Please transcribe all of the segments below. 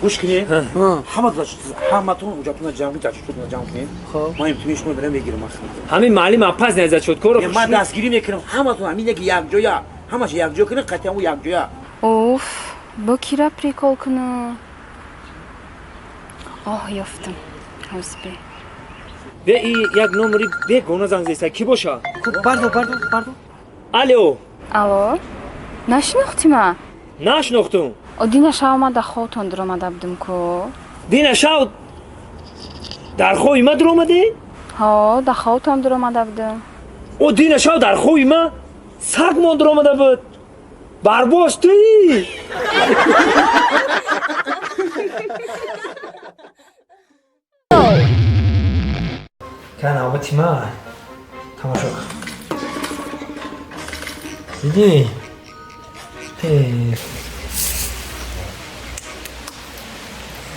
گوش کنی همتون اونجاتون جمع کنید خب ما این شما برام بگیرم همین معلم اپاز نزد شد کارو من دستگیری میکنم همتون همین یک جویا همش یک جا کنه قطعا او یک جویا اوف با کی را پریکول کنه یافتم حسبی به این یک نمری بگونه زنگ زیسته کی باشه بردو الو نشناختی ما نشناختم دینا شاو آمده خوتون در آمده بودم که دینا شاو در خوی ما در آمده؟ ها در خوتم در آمده بودم او دینا شاو در خوی ما سگ من در آمده بود برباستی کن آبتی ما تماشا کن دیدی؟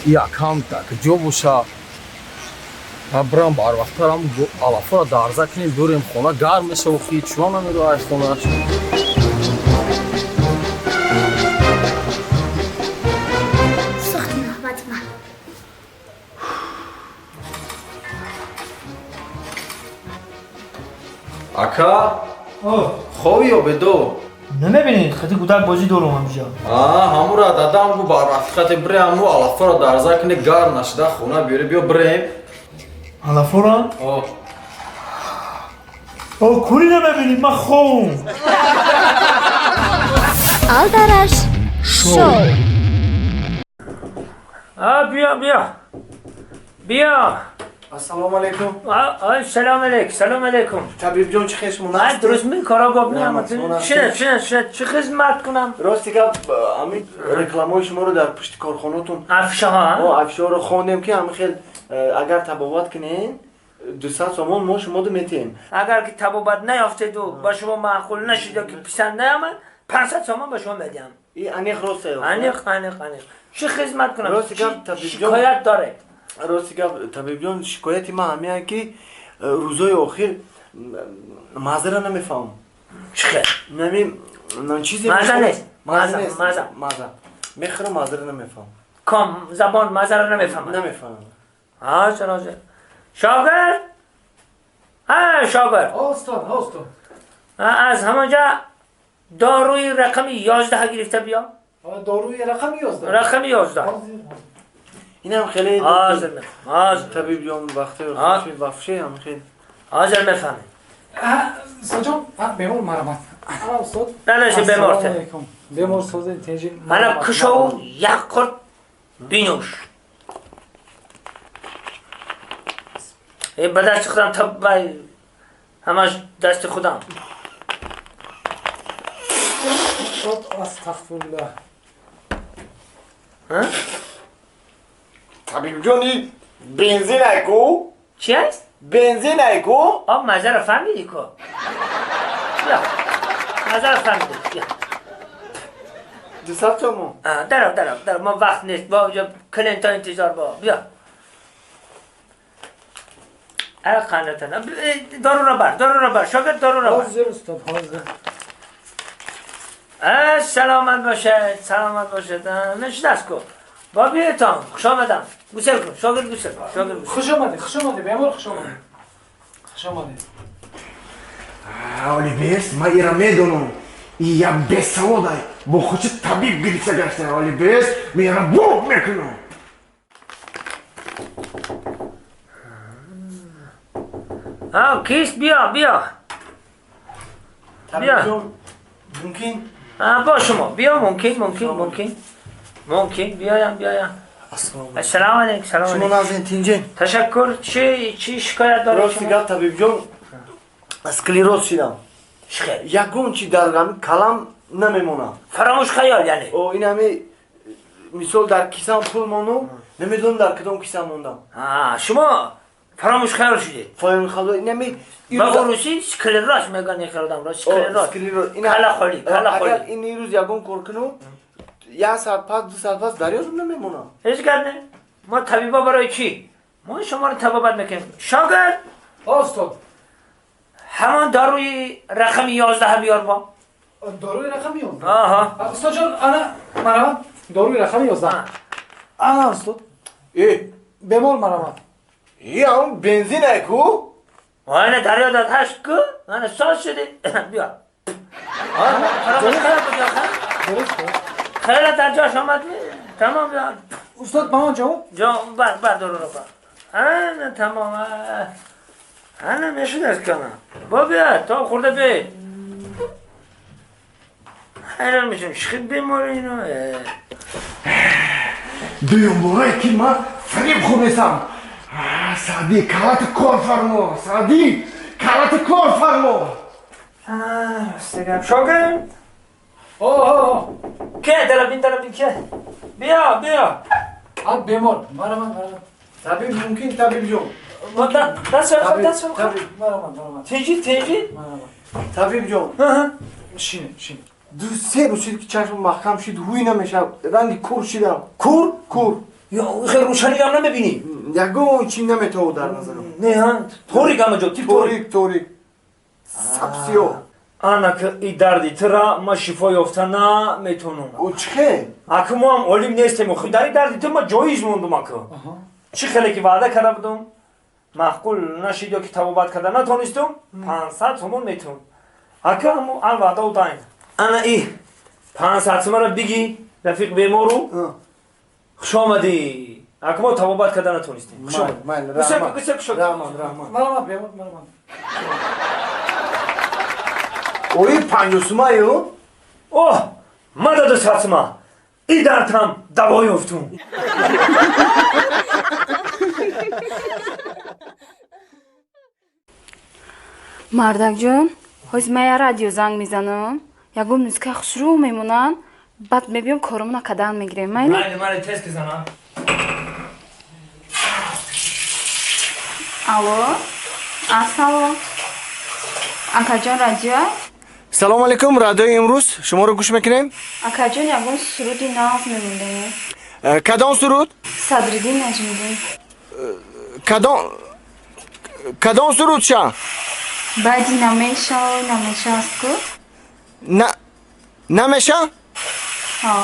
یا کام تا که جو بوشا برام بار وقت رام علافا دارزا کنیم دوریم خونه گرم میشه و خیلی چون نمیرو از خونه سختی محبت من اکا خوبی یا بدو نمیبینی خیلی کودک بازی دارم همجا همو را دادم گو بار وقت بری همو علافا را دارزا کنی گرم نشده خونه بیاری بیا بریم علافوران؟ کوری نمیبینی من خوم آلدرش شو بیا السلام علیکم سلام علیکم طبیب جان چه خیش من مناسب درست می کارا باب نه، میامد مناسب. چه خدمت کنم راستی که همین رکلامای شما رو در پشت کارخانه‌تون افشه ها افشا رو خوندم که همین خیلی اگر تبابت کنین 200 تومان ما شما رو میتیم اگر که تبابت نیافتید و با شما معقول نشید که پسند نیامد 500 تومان به شما میدم این انیق راسته انیق چه خدمت کنم راستی که طبیب جان شکایت داره راستی که طبیب جان شکایتی ما همیه که روزای آخر مازره نمیفهم چخه نمی چیزی مازه نیست مازه مازه میخرم مازره نمیفهم کام زبان مازه رو نمیفهمم نمیفهم چرا شاگرد شاگرد استاد از همونجا داروی رقم 11 گرفته بیا داروی رقم 11 رقم 11 این هم خیلی حاضر طبیب جان وقتی وفشه هم خیلی حاضر میفهمه سجان بیمار مرمت استاد نمیشه بیمارته بیمار سوزه تنجین حالا کشو یک قرد بینوش به دست خودم تا همش دست خودم استغفرالله طبیب جانی بنزین ایکو چی هست؟ بنزین ایکو مزه رو فهمیدی که بیا مزه رو فهمیدی بیا 200 تومان درم ما وقت نیست با اونجا کلینتا انتظار با بیا قناتنا دارو رو بر شاگرد دارو رو بر حاضر استاد حاضر سلامت باشد نش دست کن با بیایتان خوش آمدم گوسل کن شاگرد گوسل خوش آمده بیمار خوش آمده اولی بیست ما ایرا میدونم یا بیست سوادای با خود طبیب گریسته گشته اولی بیست میرا بوب میکنم کیست بیا طبیب جان ممکن با شما بیا ممکن بیایم السلام علیکم شما نازین تینجین تشکر چی شکایت داری راستی شما؟ که طبیب جان اسکلیروز شدم یکون چی در کلم نمیمونم فراموش خیال یعنی این همه مثال در کیسم پول مونم نمیدونم در کدام کیسم موندم شما فراموش خیال شدید فایم خدا این همه با روسی سکلراش میگن یک آدم را سکلراش کلا خالی اگر این روز یکون کار کنم 1 ساعت پس 2 ساعت پس دریازم نمیمونم هیچ گرده ما طبیبا برای چی؟ ما شما رو طبابت میکنیم شاگرد استاد همان داروی رقم 11 بیار با داروی رقم 11 آها استاد جان انا مرحبا داروی رقم 11 Ana Ustad. Bemor maramat. یا اون بنزینه کو؟ آینه دریا داد هشت کو؟ آینه ساز شدی بیا خرابش خیلی کجا Durust. خیلی در جاش آمد می تمام بیا Ustad bana cevap. جا بردارو رو با آینه تمام آینه میشود از کنم با بیا تا خورده بی حیران میشم شخید بیماری اینو دویم باره که من فریب خونستم سعدی کارت کار فرما سعدی کارت کار فرما استگم شاگرد Oh. که دلبین که بیا Abi bemor. Maramat. طبیب ممکن طبیب جون دست رو Tabii. Maramat. تنجید Maramat. طبیب جون Şimdi. دو سه روز شد که چشم محکم شد هوی نمیشه رنگ کور شدم کور یا خیلی روشنی هم نمیبینی یگو چی نمیتو در نظرم نه ها طوری گمه جو توریک سبسیو آنا که ای دردی ترا ما شفا یافتن نمیتونم او چه؟ اکه ما هم علیم نیستیم خود دردی تو ما جایز موندم اکه چی خیلی که وعده کرده بودم معقول نشید یا که توبت کرده نتونستم 500 تومن میتون اکه همون وعده و داین انا ای 500 تومن رو بگی رفیق بیمارو خوش آمدی اکه ما توبت کرده نتونستیم خوش آمد رحمان Maramat bemor. Maramat. اوی پنجوسما یو اوه مدد ساتما ای دردم دوای افتون мардак ҷон ҳоз ма я радио занг мезанам ягон нуска хушрӯ мемонанд баъд мебиём коромона кадан мегирем майли من تست بزنم алло ассалом акаҷон радио سلام علیکم رادیوی امروز شما رو گوش میکنیم акаҷон ягон суруди нав мемондаем کدام سرود؟ садриддин наҷмиддин کدام سرود شا؟ баъди намешаст ку نمیشه؟ ҳо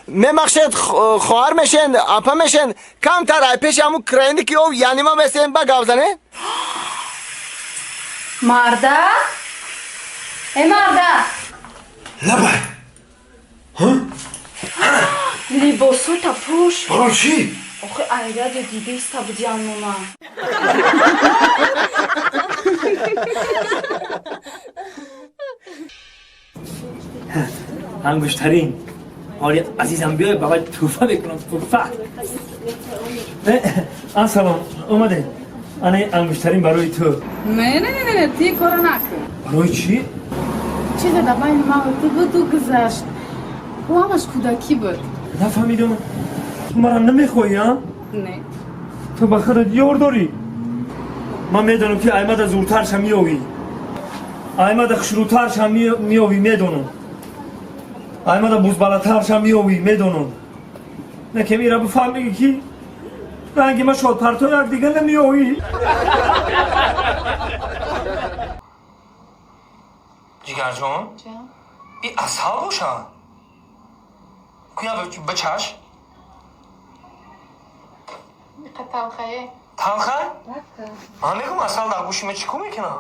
میمخشید خواهر میشین اپا میشین کم تر ای پیش همون کرینی که او یعنی ما میسیم با گوزنه؟ мардак мардак لبای либосота пӯш برای چی؟ охи ай радио дида иста будиам мома انگشترین حالی عزیزم بیای بقید توفه بکنم توفه سلام اومده آنه انگشترین برای تو نه تی کارو نکن برای چی؟ چیز در بین ما و تو بود و گذشت و همش کودکی بود نفهمیدم تو مرا نمیخوایی ها؟ نه تو به خودت یار داری من میدونم که احمد زورترش هم میاوی احمد خشروترش هم میاوی میدونم احمد بوزبالترش هم میاوی میدونم نه که میره بفهمی که رنگی ما شاد پرتو یک دیگه نمیاوی جیگر جان این اصحاب باشن کیا بچش تلخه تلخه؟ من میگم اصلا در گوشی چیکو میکنم